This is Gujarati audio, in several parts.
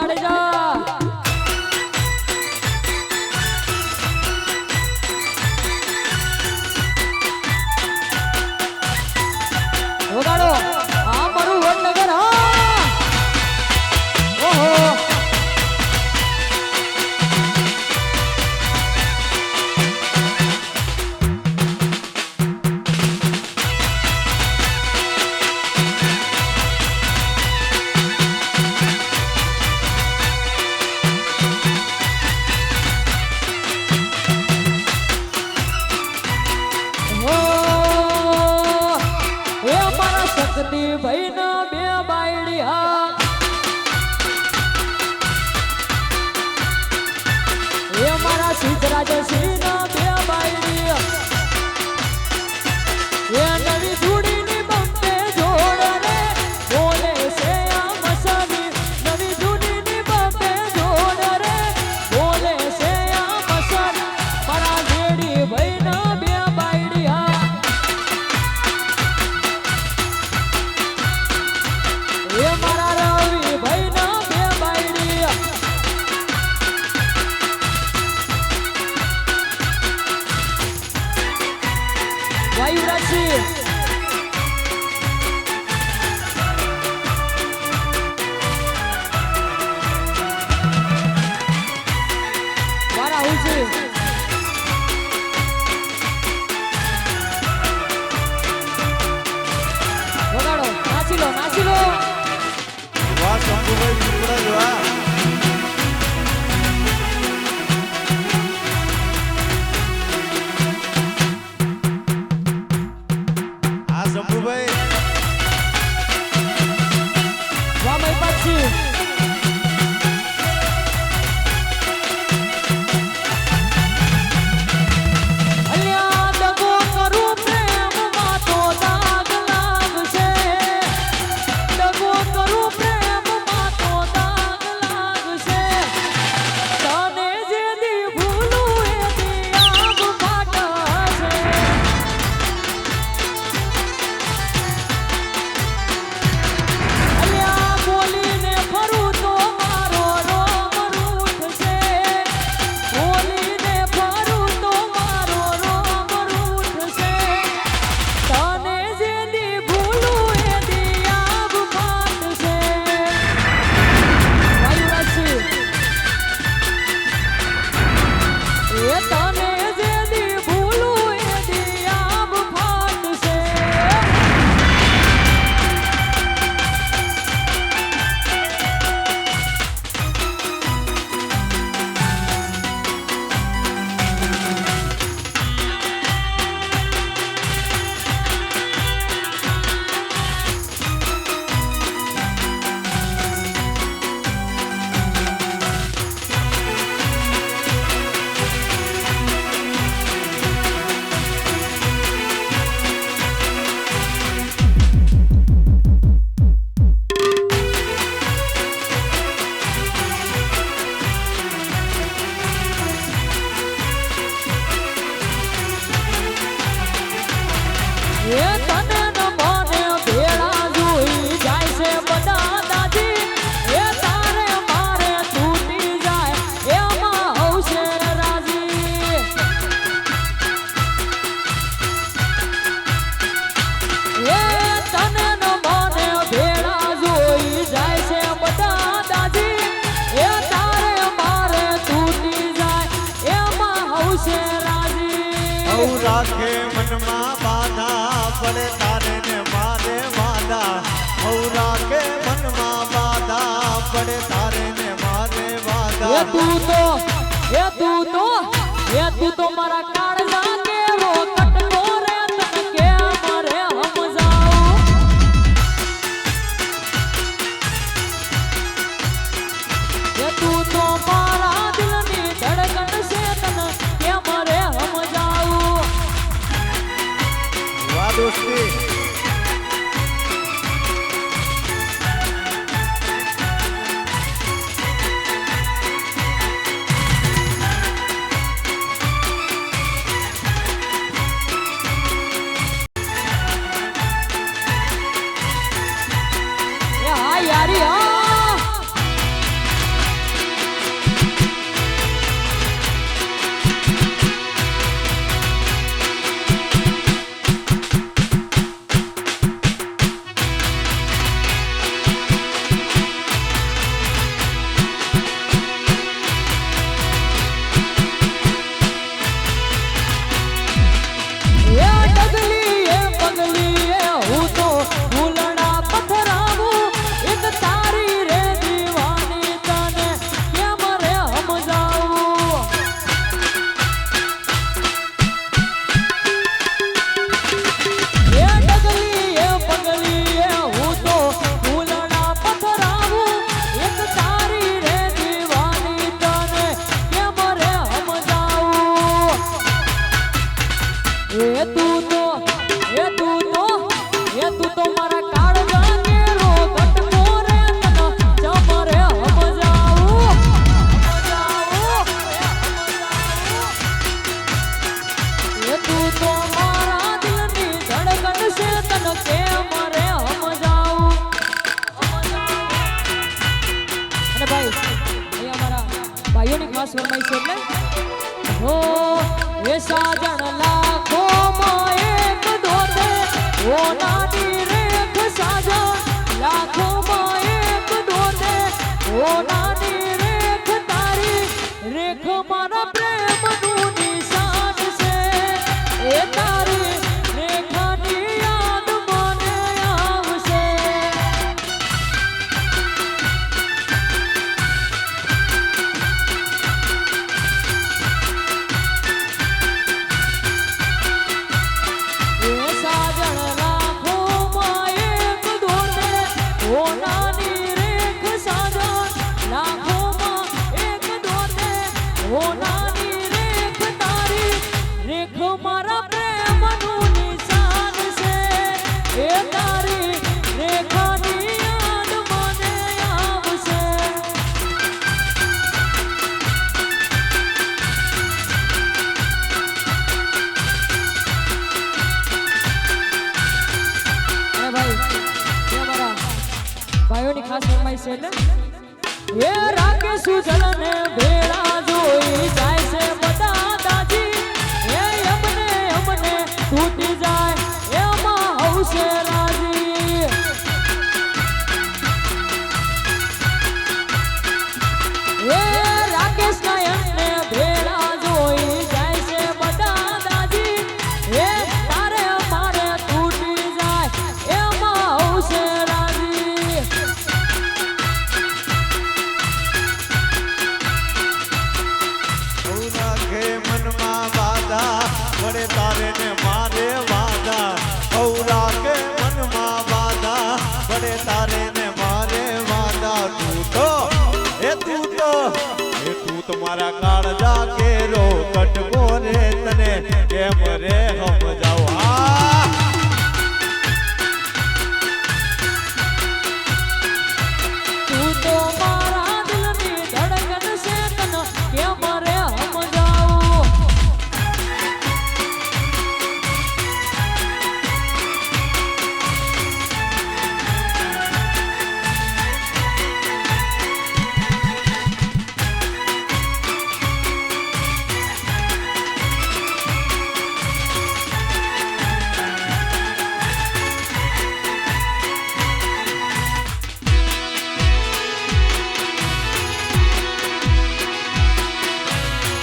જાડેજા વગાડો આ મારું વડનગર હા ઓહો ભાઈ ના બે બાયડિયા એ મારા સિદ્ધરાજ સિંહ ના બે બાયડિયા એ નવી જુડીની બંને જોડ રે બોલે છે આ મસાની નવી જુડીની બંને જોડ રે બોલે છે આ મસાની મારા જેડી ભાઈ ના બે બાયડિયા એ મારા રવિ ભાઈ ના બે બાયડિયા વાયુરાજી મારા હુજી વગાડો નાચી લો નાચી લો વાહ શંભુભાઈ ચૂપડા જોવા આ શંભુભાઈ વાહ ભાઈ પાછી અલ્યા દગો કરું પ્રેમમાં તો દાગ લાગશે દગો કરું પ્રેમમાં તો દાગ લાગશે તને જે દી ભૂલું એ દી આગ ફાટશે અલ્યા બોલીને ફરું તો મારો રોમ રૂઠશે બોલીને ફરું તો મારો રોમ રૂઠશે તને જે દી ભૂલું એ દી આગ ફાટશે વાયુરાજી એ તને જે દી ભૂલું એ દી આગ ફાટશે એ તને ન મને ભેળા જોઈ જાય છે બધા દાદી એ તારે મારે તૂટી જાય એમાં હવશે રાજી એ તને ન મને ભેળા જોઈ જાય છે બધા દાદી એ તારે મારે તૂટી જાય એમાં હવશે રાજી ઔ રાખે મનમાં બાધા પડે તારે ને મારે વાદા ઔ રાખે મનમાં બાધા પડે તારે ને મારે વાદા તું તો મારા કાળજા કેવો કટકો રે તને કેમ રે સમજાવું એ તું તો મારા દિલની ધડકન છે તને કેમ રે સમજાવું વાહ દોસ્તી એ તું તો એ તું તો એ તું તો મારા કાળજા કેરો ગટકો રે તનો ચમરે સમજાવું એ તું તો મારા દિલની ધડકન છે તને કેમ રે સમજાવું અને ભાઈ અહીંયા મારા ભાઈઓની ખાસ ફરમાઈશ છે એટલે હો એ સાજણ લાખો માં એક દોતે ઓ નાની રેખ સાજણ લાખો માં એક દોતે ઓ નાની રેખ તારી રેખ મારા પ્રેમનું નિશાન છે એ તારી રેખાની યાદ મને આવશે સાજણ લાખો માં એક દોતે ઓ નાની રેખ સાજણ લાખો માં એક દોતે ઓ નાની રેખ તારી રેખ મારા પ્રેમનું નિશાન છે એ તારી રેખાની યાદ મને આવશે ભાઈઓની ખાસ ફરમાઈશ છે એટલે એ રાકે સુજલને ભેળા જોઈ જાય છે બધા દાજી એ અમને તૂટી જાય એમાં હવશે રાજી એ રાકેશ નાયકને ભેળા જોઈ જાય છે બધા દાજી એ તારે મારે તૂટી જાય એમાં હવશે રાજી રાખે મનમાં વાદા પડે તારે ને મારે વાદા ઔ રાખે મનમાં વાદા પડે તારે ને મારે વાદા તું તો મારા કાળજા કેરો કટકો રે તને કેમ રે સમજાવ તું તો મારા દિલની ધડકન છે તને કેમ રે સમજાવું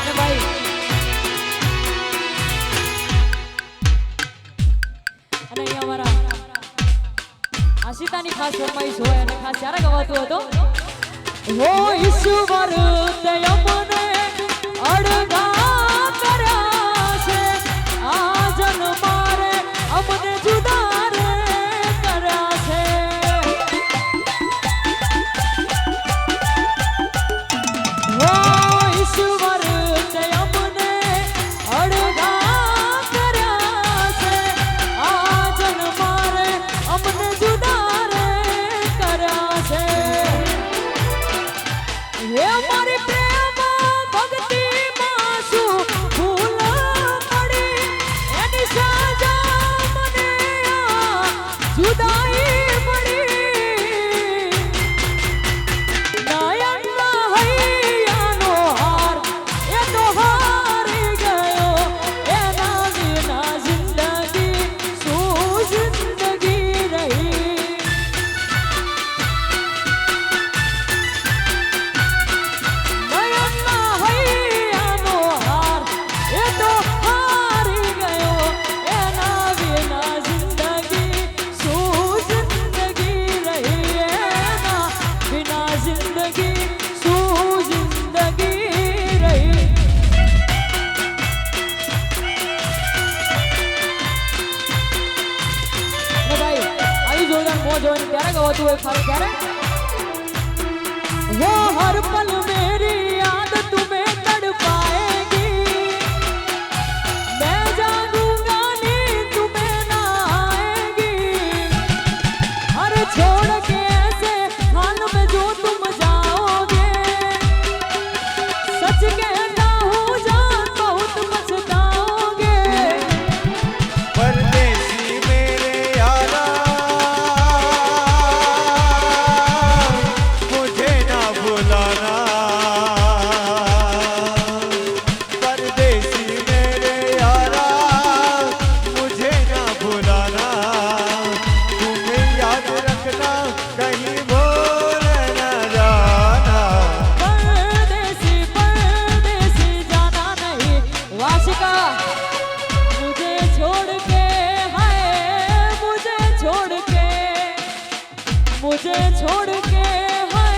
અને ભાઈ અને અહીંયા અમારા આશિતાની ખાસ ફરમાઈશ હોય અને ખાસ ત્યારે ગવાતું હતું હો ઈશ્વર તે અમને અડગા કર્યા છે આ જન્મારે અમને જુદા રે કર્યા છે હો ઈશ્વર તે અમને અડગા કર્યા છે આ જન્મારે અમને જુદા રે કર્યા છે હે મારી પ્રેમ ભક્તિ માં શું ભૂલ પડી એની સજા મને આ જુદાઈ પડી નયનના હૈયાનો હાર એ તો હારી ગયો એના વિના જિંદગી શું જિંદગી રહી નયનના હૈયાનો હાર એ તો હારી ગયો એના વિના જિંદગી શું જિંદગી રહી એના વિના જિંદગી શું જિંદગી રહી ભાઈ આવી જોરદાર મોજ હોય ને ત્યારે ગવાતું હોય ખાલી ત્યારે वो हर पल मेरी याद तुम्हें तड़पाएगी मैं जागूंगा मुझे छोड़ के है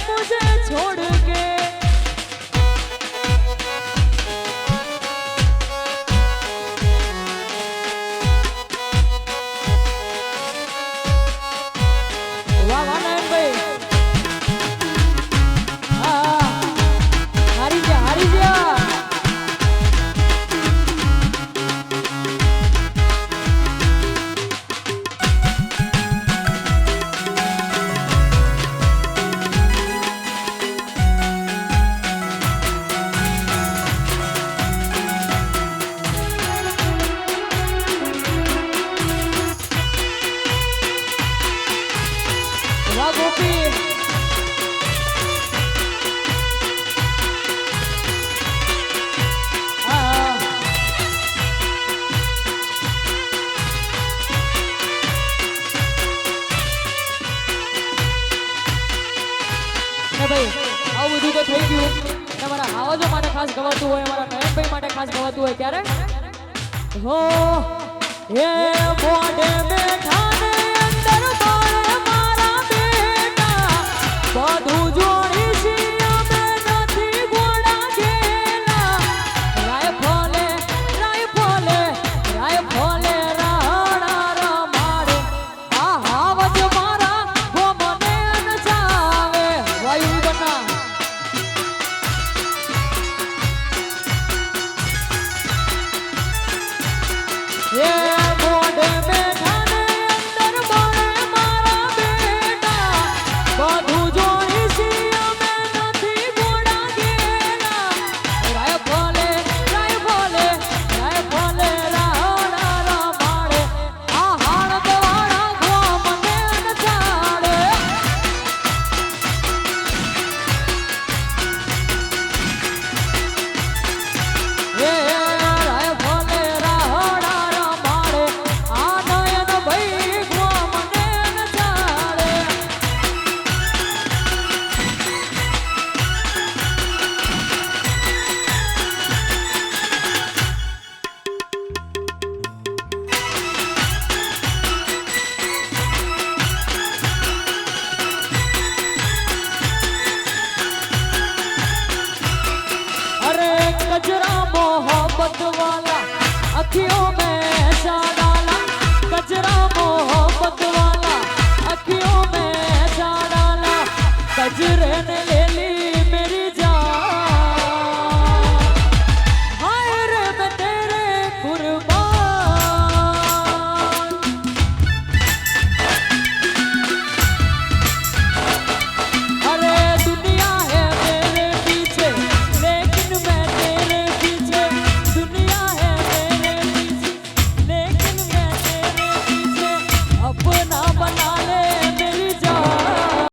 मुझे छोड़ के वाह वाह नयन भाई हारी जा वाह गोपी ભાઈ આવું બધું તો થઈ ગયું તમારા આવાજો માટે ખાસ ગવાતું હોય અમારા નયનભાઈ માટે ખાસ ગવાતું હોય ક્યારે હો એ મોઢે બેઠા ને અંદર બાળે મારા બેટા બધું જોડી સિયા મે નથી ગોળા ગેલા રાય ફોલે રાડા રમાડે આ હાવજ મારા હો મને નચાવે વાયુ બના એ મોઢે બેઠા ને અંદર બાળે મારા બેટા બધું જોડી સિયા મે નથી ગોળા ગેલા રાય ફોલે રાડા રમાડે આ હાણ દવાડા ગો મને નચાડે એ રાય ફોલે રાડા રમાડે આ નયન ભાઈ ગો મને નચાડે अरे कजरा मोहब्बत वाला अखियों में ऐसा डाला कजरा मोहब्बत वाला अखियों में ऐसा डाला कजरे ने ले ली